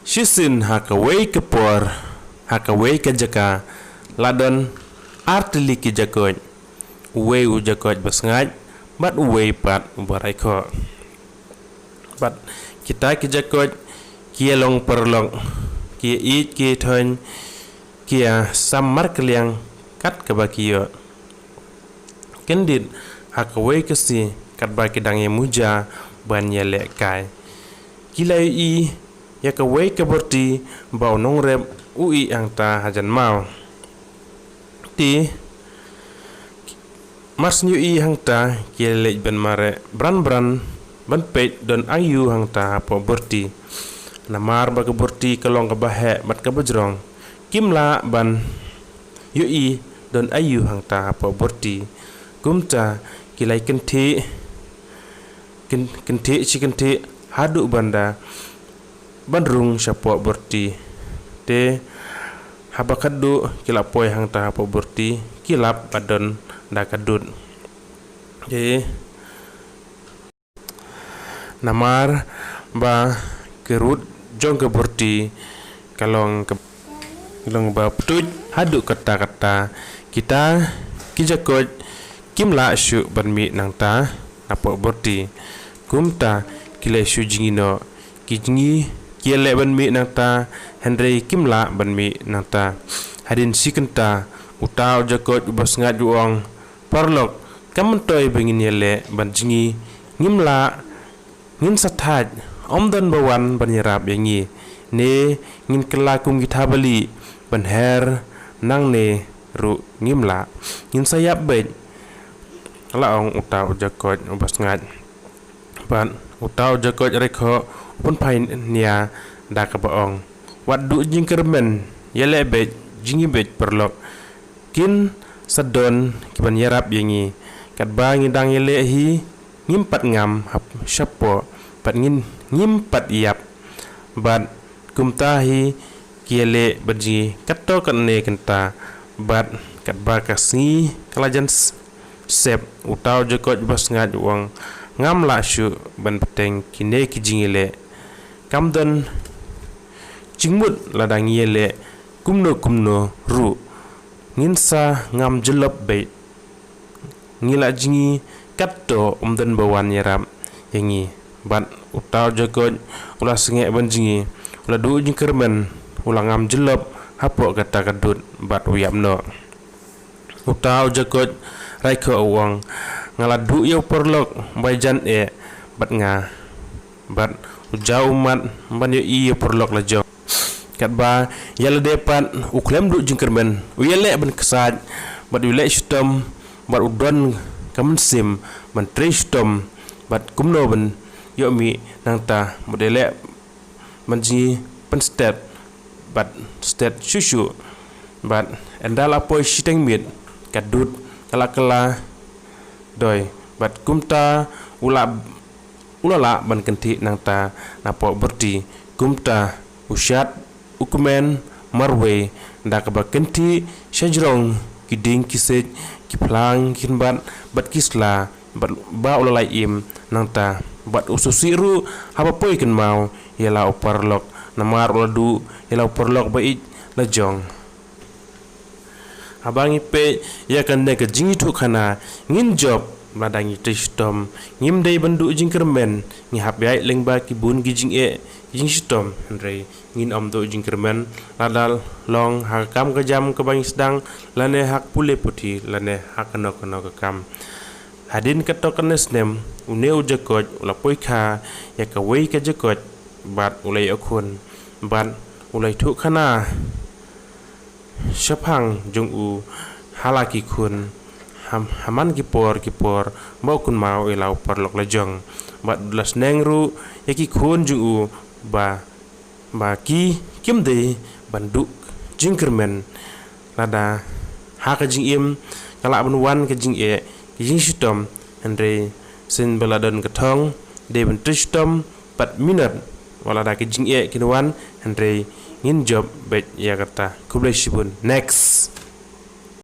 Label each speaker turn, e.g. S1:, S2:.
S1: Shisin hakaway kapor, hakaway kajaka, ladon artili ki jakoj, uwe u jakoj basngaj, bat uwe pat ubarai ko. Bat kita ki jakoj, kia long perlong, kia it kia thon, kia samar keliang kat kebakiyo. Kendit hakaway kasi kat ba kidange muja ban yelek kai. Kilai i yakaway kaborti bau nong rep ui ang ta hajan mau. Ti mas nyu i hang ta kielek ben mare bran ban pet don ayu hang ta po borti. Namar ba kaborti kalong kabahe mat kabajrong. Kimla ban yu i don ayu hang ta po borti. Kumta kilai kenti kenti haduk banda bandrung syapok berti te habakadu kilap poi hang ta hapo berti kilap badon da kadut je namar ba kerut jong ke berti kalong ba putut haduk kata-kata kita kijakot kimla syu banmi nang ta hapo berti kumta kilai syu jingino kijingi kiele banmi nang ta Henry kimla banmi nang ta hadin sikenta utau jakot ubas ngat uang parlok kamentoi bengin yele banjingi ngimla ngin sathaj omdan bawan banyarap yangi ne ngin kelakum kitabali banher nang ne ru ngimla ngin sayap bet laong utau jakot ubas ngat ban utau jakot rekho pun pain nia da kabaong wadu jingkermen yele bet jingi bet perlok kin sedon kiban yarap yangi kat bangi dang yele hi ngimpat ngam hap syapo pat ngimpat yap bat kumtahi kiele berji kato katne kenta bat kat bakasi kalajan sep utau jakot bas ngad wang ngam la syu ban peteng kine kijingile kamdan jingmut ladang yele kumno ru nginsa ngam jelop bait ngila jingi katto umdan bawan yaram yangi ban utau jakot ula senge ban jingi ula du jingkermen ula ngam jelop hapo kata kadut bat uyapno utau jakot raiko uang ngaladu yo perlok baijan bat nga bat ujau mat ban yo iyo perlok lajo kat ba yala depat uklem du jingkermen uyele ban kesaj bat uyele stom bat udon kamensim ban tristom bat kumno ban yo mi nang ta modele manji pen stat bat stat susu bat endala poi siteng mit kadut kala doi bat kumta ulala ban kenti nang ta napo berti kumta usyat ukumen marwe da ka kenti syajrong kiding kiset kiplang kinbat bat kisla bat ba ulalai im nang ta bat ususiru haba poi ken mau yala uparlok namar uladu yala uparlok bait lajong abang ipe ya kan ne ke jingi tu khana ngin job madangi tristom ngim dei bandu jingkermen ngi hap yai lengba ki bun gi jing stom andre ngin om do jingkermen ladal long hakam ke jam ke bang sedang lane hak pule puti lane hak kono ke kam hadin ketok kenesnem une ujakot ula poika ya ka wei ke jakot bat ulai akun bat ulai tu khana syapang jung u halaki kun haman kipor mau kun mau ilau perlok lejong bat belas nengru yaki kun jung u ba ki kimde banduk jingkermen lada haka jing im kala benwan ke jing jing sitom andre sin beladon ketong de bentistom 4 minit wala da ke jing kinwan andre ngin job bet ya kata kublai sibun next